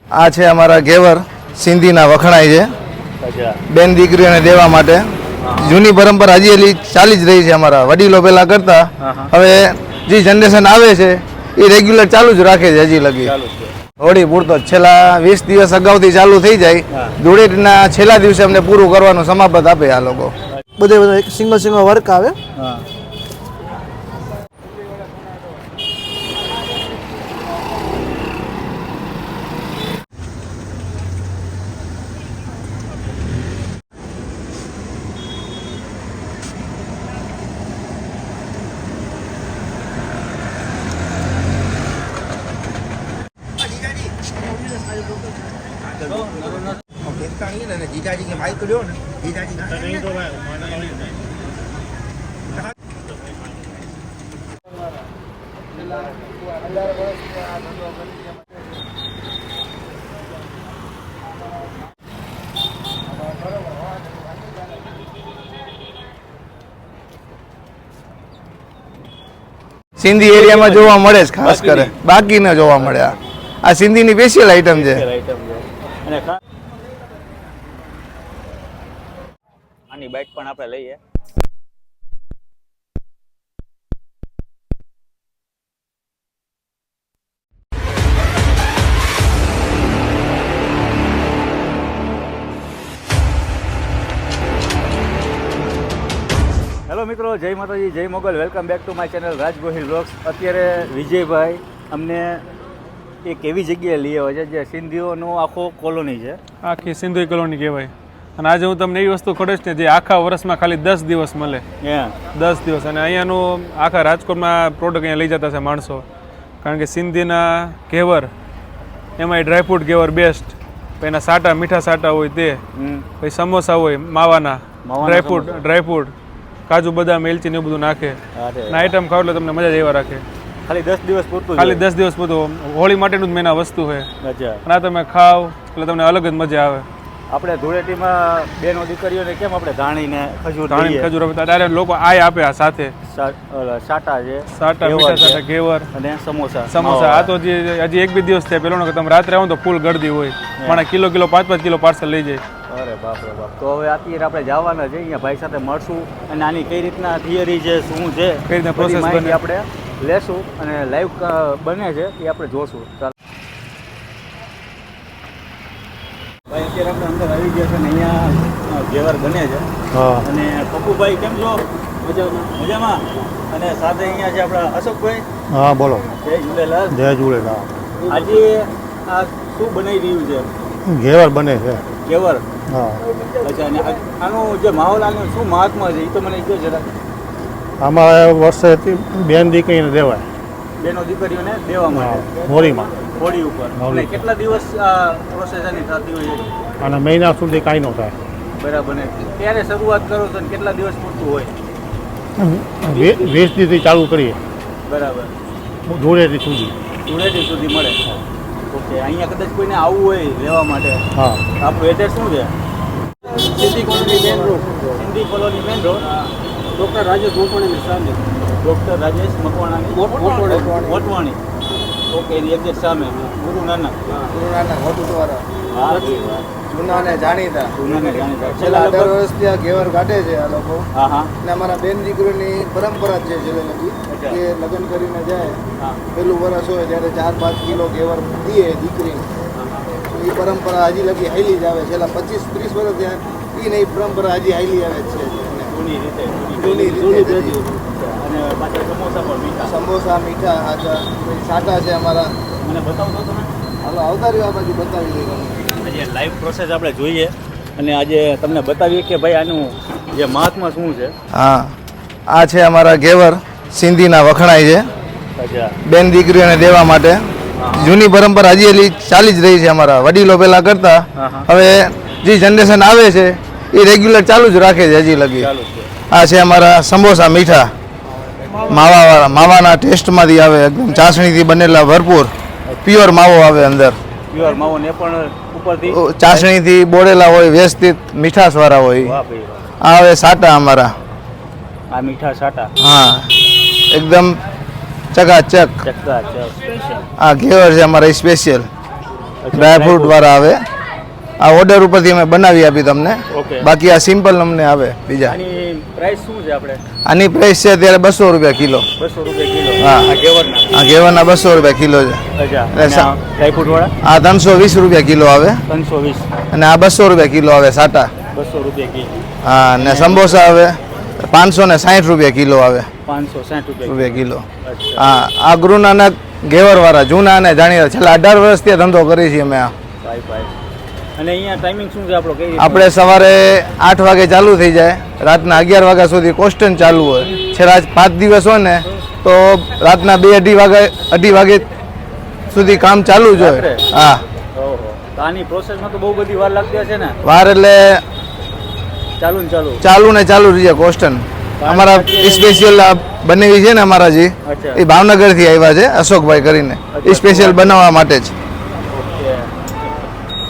આ છે અમારા ઘેવર સિંધીના વખણાય છે બેન દીકરીઓને દેવા માટે. જૂની પરંપરા હજી ચાલી જ રહી છે. અમારા વડીલો પહેલા કરતા હવે જે જનરેશન આવે છે એ રેગ્યુલર ચાલુ જ રાખે છે હજી લગી. હોળી પૂરતો છેલ્લા 20 દિવસ અગાઉથી ચાલુ થઈ જાય. ધૂળેટીના છેલ્લા દિવસે અમને પૂરું કરવાનું સમાપત આપે આ લોકો. બધે સિંગલ વર્ક આવે. जीजाजी के माइक लो ना जीजाजी ना नहीं तो भाई माना नहीं સિંધી એરિયામાં જોવા મળે છે ખાસ કરે, બાકી ન જોવા મળે. આ સિંધીની સ્પેશિયલ આઈટમ છે. આની બાઈટ પણ આપણે લઈએ. હેલો મિત્રો, જય માતાજી, જય Mogal. Welcome back to my channel Raj Gohil vlogs. અત્યારે વિજયભાઈ અમને એક એવી જગ્યાએ લઈ આવે છે જે સિંધીઓનો આખો કોલોની છે. આખી સિંધી કોલોની કહેવાય. અને આજે હું તમને એવી વસ્તુ ખોડીશ ને જે આખા વર્ષમાં ખાલી 10 દિવસ મળે. 10 દિવસ. અને અહીંયાનું આખા રાજકોટમાં પ્રોડક્ટ અહીંયા લઈ જતા છે માણસો. કારણ કે સિંધીના ઘેવર, એમાં ડ્રાયફ્રૂટ ઘેવર બેસ્ટ. પછી એના સાટા, મીઠા સાટા હોય તે, પછી સમોસા હોય માવાના, ડ્રાયફ્રૂટ, કાજુ, બદામ, એલચી ને એવું બધું નાખે. અને આઈટમ ખાવ એટલે તમને મજા જ એવા રાખે. ખાલી 10 દિવસ પૂરતું. ખાલી 10 દિવસ પૂરતું. હોળી માટેનું જ મેન આ વસ્તુ છે. અને આ તમે ખાવ એટલે તમને અલગ જ મજા આવે. આપણે ધૂળેટીમાં બેનો દીકરીઓને કેમ આપણે ધાણીને ખજૂર ડાયરેક્ટ લોકો આય આપે. આ સાથે સાટા છે, સાટા, મીઠા સાટા, ઘેવર અને સમોસા. આ તો હજી 1-2 દિવસ થયા. પેલો તમે રાત્રે આવો તો ફૂલ ગળદી હોય. મને કિલો 5-5 કિલો પાર્સલ લઈ જાય. અરે બાપ રે બાપ. તો હવે અત્યારે આપણે જવાના છે, અહીંયા ભાઈ સાથે મળશું અને આની કઈ રીતના થિયરી છે, શું છે, કઈ રીતના પ્રોસેસ બને આપણે લેશું અને લાઈવ બને છે એ આપણે જોશું. ભાઈ અત્યારે આપણે અંદર આવી ગયા છે ને અહીંયા ઘેવર બને છે. અને પપ્પુભાઈ કેમ છો? મજામાં. અને સાથે અહીંયા છે આપણા અશોકભાઈ. હા બોલો. જય ઝૂલેલાલ. જય ઝૂલેલાલ. આજે આ શું બનાવી રહ્યું છે? ઘેવર બને છે. ઘેવર. હા. અચ્છા. અને આનું જે માહોલ, આનું શું મહાત્મા છે એ તો મને કહો જરા. અમારે વર્ષેથી બેન દીકરીને દેવાય. બેનો દીકરીઓને દેવા માટે હોળીમાં. હોળી ઉપર. અને કેટલા દિવસ પ્રોસેસ આની થતી હોય છે? અને મહિના સુધી કાંઈ ન થાય. બરાબર. ને ક્યારે શરૂઆત કરો છો અને કેટલા દિવસ પૂરતું હોય? 20 દિવસથી ચાલુ કરીએ. બરાબર. ધૂળેટી સુધી. ધૂળેટી સુધી મળે. ઓકે. અહીંયા કદાચ કોઈને આવવું હોય લેવા માટે, હા, આપણું એડ્રેસ શું છે? Sindhi colony main road. Sindhi colony main road. Doctor Rajesh મકવાણાની સામે. ડૉક્ટર રાજેશ મકવાણાની મોટવાણી. ઓકે. એની એક્ઝેક્ટ સામે ગુરુ નાનક મોટું દ્વારા. હા. જૂનાને જાણીતા. છેલ્લા 18 વર્ષથી આ ઘેવર કાઢે છે આ લોકો. હા હા. અને અમારા બેન દીકરીની પરંપરા જ છે છેલ્લે લગી કે લગ્ન કરીને જાય પેલું વરસ હોય ત્યારે 4-5 કિલો ઘેવર દે દીકરી. એ પરંપરા હજી લગી હાઈલી જ આવે. છેલ્લા 25-30 વર્ષ ત્યાં એ નહીં પરંપરા હજી હાઈલી આવે છે. જૂની રીતે. અને પાછળ સમોસા પણ મીઠા. સમોસા મીઠા. સાટા છે અમારા. મને બતાવતો તમે. હાલો આવતા રહ્યો, આ બાજુ બતાવી દઈએ. આજે લાઈવ પ્રોસેસ આપણે જોઈએ અને આજે તમને બતાવીએ કે ભાઈ આનું જે મહાત્મા શું છે. હા, આ છે અમારા ઘેવર સિંધીના વખણાય છે બેન દીકરીઓને દેવા માટે. જૂની પરંપરા હજી ચાલી જ રહી છે. અમારા વડીલો પહેલા કરતા હવે જે જનરેશન આવે છે એ રેગ્યુલર ચાલુ જ રાખે છે હજી લગી. આ છે અમારા સમોસા મીઠા માવાવાળા. માવાના ટેસ્ટમાંથી આવે, એકદમ ચાસણીથી બનેલા, ભરપૂર પ્યોર માવો આવે અંદર. પ્યોર માવો ને પણ ઉપરથી ચાસણીથી બોળેલા હોય, વ્યવસ્થિત મીઠાશવાળા હોય. આ હવે સાટા અમારા. આ મીઠા સાટા. હા, એકદમ ચકાચક. આ ઘેવર છે અમારા સ્પેશિયલ. ડ્રાયફ્રૂટ વાળા આવે. આ ઓર્ડર ઉપરથી અમે બનાવી આપી તમને. ઓકે. બાકી આ સિમ્પલ અમને આવે બીજા. આની પ્રાઇસ શું છે આપણે? આની પ્રાઇસ છે અત્યારે 200 રૂપિયા કિલો. 200 રૂપિયા કિલો. હા. આ ઘેવરના. આ ઘેવરના 200 રૂપિયા કિલો છે. અચ્છા. અને અને આ ડ્રાયફ્રૂટ વાળા આ 320 રૂપિયા કિલો આવે 320. અને આ 200 રૂપિયા કિલો આવે સાટા. 200 રૂપિયા કિલો. હા, અને સમોસા આવે 560 રૂપિયા કિલો આવે. 560 રૂપિયા કિલો. અચ્છા. હા, આ ગુરુ નાનક ઘેવર વાળા જૂના અને જાણીતા છેલ્લા 18 વર્ષથી આ ધંધો કરીએ છીએ અમે. આ ભાઈ. અને અહીંયા ટાઈમિંગ શું છે આપણો? કઈ રીતે? આપણે સવારે 8 વાગે ચાલુ થઈ જાય, રાતના 11 વાગ્યા સુધી કોન્સ્ટન્ટ ચાલુ હોય. છેલ્લા 5 દિવસ હોય ને તો રાતના 2-2:30 વાગે સુધી કામ ચાલુ જ હોય. રાત્રે? હા, ઓહો. તો આની પ્રોસેસમાં તો બહુ બધી વાર લાગતી હશે ને? વાર એટલે ચાલુ ને ચાલુ. ચાલુ ને ચાલુ રહી જાય કોન્સ્ટન્ટ. અમારા સ્પેશિયલ બનેવી છે ને અમારા જે અચ્છા. એ ભાવનગરથી આવ્યા છે અશોકભાઈ કરીને. એ સ્પેશિયલ બનાવવા માટે જ. ઓકે.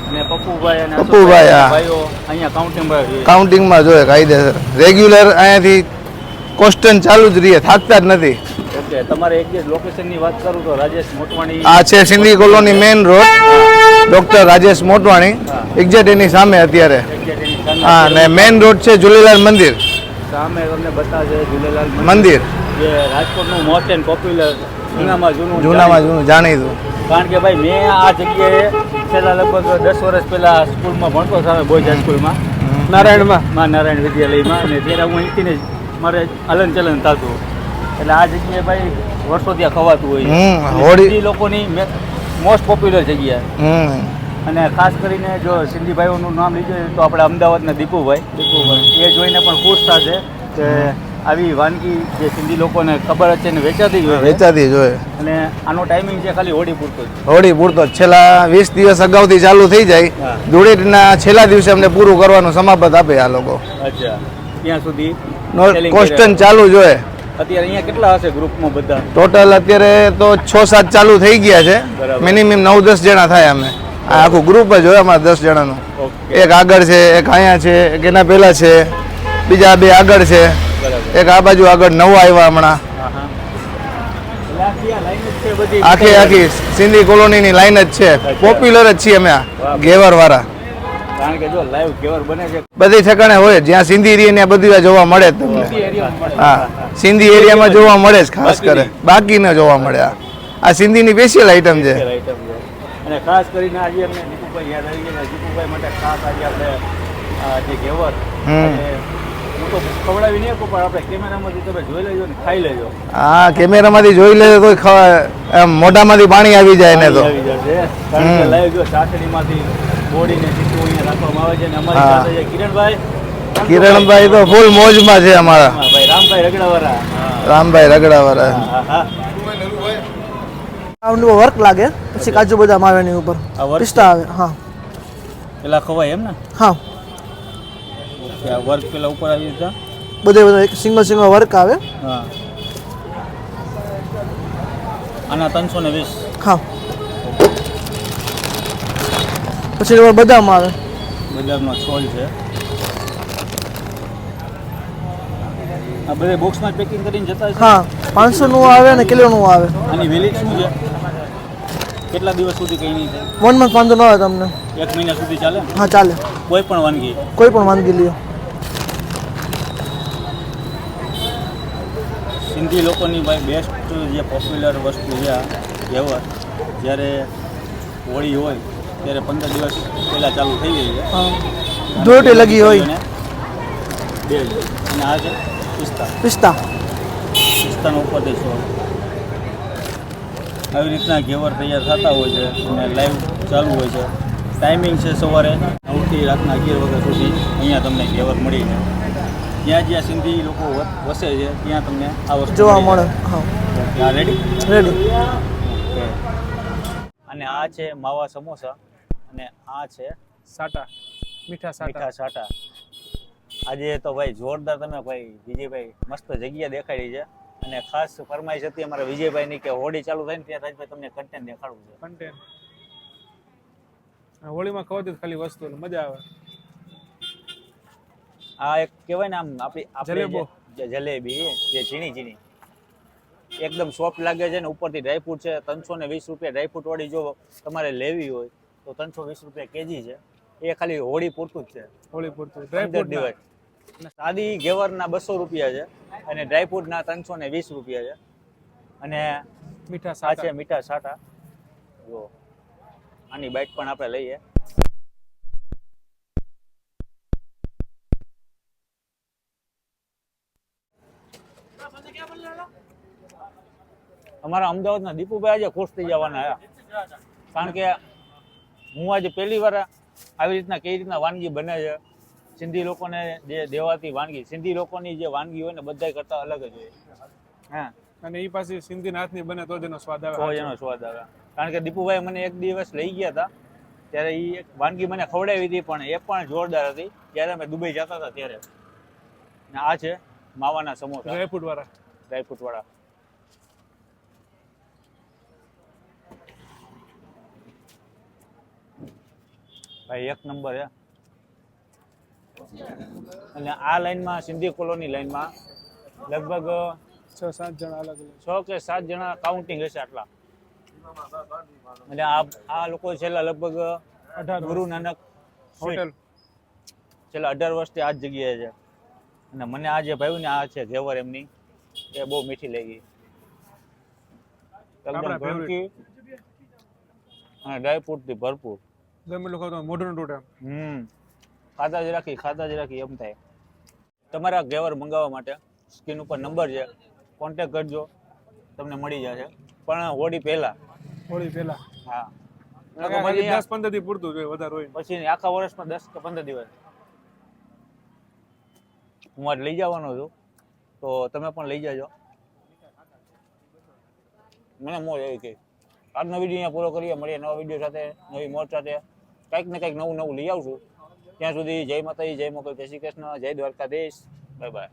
અને પપ્પુભાઈ અને પપ્પુભાઈ, હા. ભાઈઓ અહીંયા કાઉન્ટિંગમાં છે. કાઉન્ટિંગમાં જોઈએ કાયદેસર રેગ્યુલર અહીંયાથી કોન્સ્ટન્ટ ચાલુ જ રહીએ, થાકતા જ નથી. ઓકે. તમારે એક્ઝેક્ટ લોકેશનની વાત કરું તો રાજેશ મોટવાણી. આ છે Sindhi colony main road, doctor Rajesh Motwani exact એની સામે અત્યારે. એક્ઝેક્ટ એની સામે. હા, અને મેઇન રોડ છે ઝૂલેલાલ મંદિર. સામે તમને બતાવશે ઝૂલેલાલ મંદિર જે રાજકોટનું મોસ્ટ એન્ડ પોપ્યુલર જૂનામાં જૂનામાં જૂનું જાણીતું. કારણ કે ભાઈ મેં આ જગ્યાએ છેલ્લા લગભગ 10 વર્ષ પહેલા સ્કૂલમાં ભણતો સામે બોયઝ હાઈસ્કૂલમાં નારાયણમાં નારાયણ વિદ્યાલયમાં, અને ત્યારે હું અહીંથી જ મારે હલન ચલન થતું. એટલે આ જગ્યાએ ભાઈ વર્ષો ત્યાં ખવાતું હોય હમ, અને હોળી. સિંધી લોકોની મોસ્ટ પોપ્યુલર જગ્યા. હમ અને ખાસ કરીને જો સિંધી ભાઈઓનું નામ લીધું તો આપણે અમદાવાદના દીપુભાઈ એ જોઈને પણ ખુશ થશે કે આવી વાનગી જે સિંધી લોકોને ખબર જ છે ને વેચાતી જ હોય છે. વેચાતી જ હોય. અને આનો ટાઈમિંગ છે ખાલી હોળી પૂરતો જ. હોળી પૂરતો જ. છેલ્લા 20 દિવસ અગાઉથી ચાલુ થઈ જાય. હા. ધૂળેટીના છેલ્લા દિવસે અમને પૂરું કરવાનું સમાપત આપે આ લોકો. અચ્છા. ત્યાં સુધી selling કોન્સ્ટન્ટ કર્યા. ચાલુ જ હોય. અત્યારે અહીંયા કેટલા હશે ગ્રુપમાં બધા? ટોટલ અત્યારે તો 6-7 ચાલુ થઈ ગયા છે. બરાબર. મિનિમમ 9-10 જણા થાય અમે. આ આખું ગ્રુપ જ હોય અમારે 10 જણાનું. ઓકે. એક આગળ છે, એક અહીંયા છે, એક એના પહેલા છે, બીજા 2 આગળ છે, બરાબર. એક આ બાજુ આગળ નવો આવ્યા હમણાં. હા, હા. એટલે આખી આ line જ છે બધી. આખી સિંધી કોલોનીની લાઈન જ છે. પોપ્યુલર જ છીએ અમે આ ઘેવર વાળા. કારણ કે જો લાઈવ ઘેવર બને છે બધી ઠેકાણે હોય જ્યાં સિંધી એરિયા ને બધું આ જોવા મળે જ તમને. હા, સિંધી એરિયામાં જોવા મળે જ ખાસ કરે, બાકી ન જોવા મળે. આ સિંધીની સ્પેશિયલ આઈટમ છે. આઈટમ છે. અને ખાસ કરીને આજે અમને દીપુભાઈ યાદ આવી ગયા. દીપુભાઈ માટે ખાસ આજે આપણે આ જે ઘેવર અને હું તો ખવડાવી નહીં શકું, પણ આપણે કેમેરામાંથી તમે જોઈ લેજો ને ખાઈ લેજો. હા, કેમેરામાંથી જોઈ લે તો મોઢામાંથી પાણી આવી જાય ને તો. આવી જશે. કારણ કે લાઈવ જો ચાસણીમાંથી બોડીને સીધું અહીંયા રાખવામાં આવે છે. અને અમારી હા. સાથે છે કિરણભાઈ. કિરણભાઈ તો ફૂલ મોજમાં છે અમારા. હા, ભાઈ રામભાઈ રગડાવાળા. રામભાઈ રગડાવાળા. હા, હા. આનું વર્ક લાગે પછી કાજુ બદામ આવે એની ઉપર, આ વર્ક પિસ્તા આવે. હા પેલા ખવાય એમ ને? હા, ઓકે. આ વર્ક પેલા ઉપર આવી જતા. બધે એક સિંગલ વર્ક આવે. હા. આના 320. હા, પછી એની ઉપર બદામ આવે. બજારનો છોલ છે. આ બધે બોક્સમાં પેકિંગ કરીને જતા હશે? હા, 500 નું આવે ને કિલોનું આવે. આની વેલિડ શું છે? કેટલા દિવસ સુધી કઈ નહીં થાય? 1 મંથ વાંધો ન આવે તમને. 1 મહિના સુધી ચાલે ને? હા ચાલે, કોઈ પણ વાનગી. કોઈ પણ વાનગી લ્યો. સિંધી લોકોની ભાઈ બેસ્ટ જે પોપ્યુલર વસ્તુ છે આ ઘેવર. જ્યારે હોળી હોય ત્યારે 15 દિવસ પહેલાં ચાલુ થઈ ગઈ છે. હા, ધૂળેટી લગી હોય. અને બે જ. અને આ છે પિસ્તા. પિસ્તા. પિસ્તાનો ઉપરથી છોડ. આવી રીતના ઘેવર તૈયાર થતા હોય છે અને લાઈવ ચાલુ હોય છે. ટાઈમિંગ છે સવારે 9 થી રાતના 11 વાગ્યા સુધી અહીંયા તમને ઘેવર મળી જાય. જ્યાં જ્યાં સિંધી લોકો વસે છે ત્યાં તમને આ વસ્તુ જોવા મળી મળે. જાય. હા, ઓકે. આ રેડી? રેડી. અને આ છે માવા સમોસા અને આ છે સાટા, મીઠા સાટા. મીઠા સાટા. આજે તો ભાઈ જોરદાર તમે ભાઈ વિજયભાઈ મસ્ત જગ્યા દેખાડી છે. અને ખાસ ફરમાઈશ હતી અમારા વિજયભાઈની કે હોળી ચાલુ થાય ને ત્યાં રાજભાઈ તમને કન્ટેન્ટ દેખાડવું છે. કન્ટેન્ટ હોળીમાં ખવાતી જ ખાલી વસ્તુ એટલે મજા આવે. આ એક કહેવાય ને આમ આપણી જલેબો. જે જલેબી જે ઝીણી ઝીણી એકદમ સોફ્ટ લાગે છે ને ઉપરથી ડ્રાયફ્રૂટ છે. 320 રૂપિયા ડ્રાયફ્રૂટ વાળી જો તમારે લેવી હોય તો 320 રૂપિયા કેજી છે. એ ખાલી હોળી પૂરતું જ છે, હોળી પૂરતું 15 ડ્રાયફ્રૂટ દિવસ. અને સાદી ઘેવરના 200 રૂપિયા છે અને ડ્રાયફ્રૂટના 320 રૂપિયા છે. અને મીઠા આ સાટા છે મીઠા સાટા. જો આની બાઈટ પણ આપણે લઈએ. અમારા અમદાવાદના દીપુભાઈ આજે ખુશ થઈ જવાના હતા, કારણ કે હું આજે પહેલી વાર આવી રીતના કઈ રીતના વાનગી બને છે. સિંધી લોકોને જે દેવાતી વાનગી, સિંધી લોકોની જે વાનગી હોય ને બધા કરતા અલગ જ હોય. હા, અને એ પાછી સિંધીના હાથની બને તો જ એનો સ્વાદ તો આવે. એનો સ્વાદ આવે. કારણ કે દીપુભાઈ મને એક દિવસ લઈ ગયા હતા, ત્યારે એ એક વાનગી મને ખવડાવી હતી, પણ એ પણ જોરદાર હતી. જ્યારે અમે દુબઈ જતા હતા ત્યારે. ને આ છે માવાના સમોસા, ડ્રાયફ્રૂટ વાળા. ડ્રાયફ્રૂટ વાળા. ભાઈ એક નંબર છે. અને આ લાઈનમાં સિંધી કોલોની લાઈનમાં લગભગ 6-7 જણા અલગ અલગ 6 કે 7 જણા કાઉન્ટિંગ હશે આટલા. અને આ લોકો છેલ્લા લગભગ 18 ગુરુ નાનક હોટેલ. છેલ્લા 18 વર્ષથી આ જ જગ્યાએ છે. અને મને આ જે ભાવ્યું ને આ છે ઘેવર એમની, એ બહુ મીઠી લાગી. એકદમ આપણા ઘણકી અને ડ્રાયફ્રૂટથી ભરપૂર. ગમે એટલું ખાવ તો મોઢું તૂટે. ખાતા જ રાખી એમ થાય. તમારા ઘેવર મંગાવવા માટે સ્ક્રીન ઉપર નંબર છે, કોન્ટેક્ટ કરજો, તમને મળી જશે. પણ હોળી પહેલા. હોળી પહેલા. હા, 10-15 દી પૂરતું જોઈએ, વધારે હોય. પછી આખા વર્ષમાં 10 કે 15 દિવસ. હું આજ લઈ જવાનો છું, તો તમે પણ લઈ જાજો. મને મોજ આવી ગઈ. આજનો વિડીયો અહીંયા પૂરો કરીએ. મળીએ નવા વિડીયો સાથે, નવી મોજ સાથે. કંઈક ને કંઈક નવું લઈ આવશું. ત્યાં સુધી જય માતાજી, જય મોગલ, જય શ્રી કૃષ્ણ, જય દ્વારકાધીશ. Bye bye.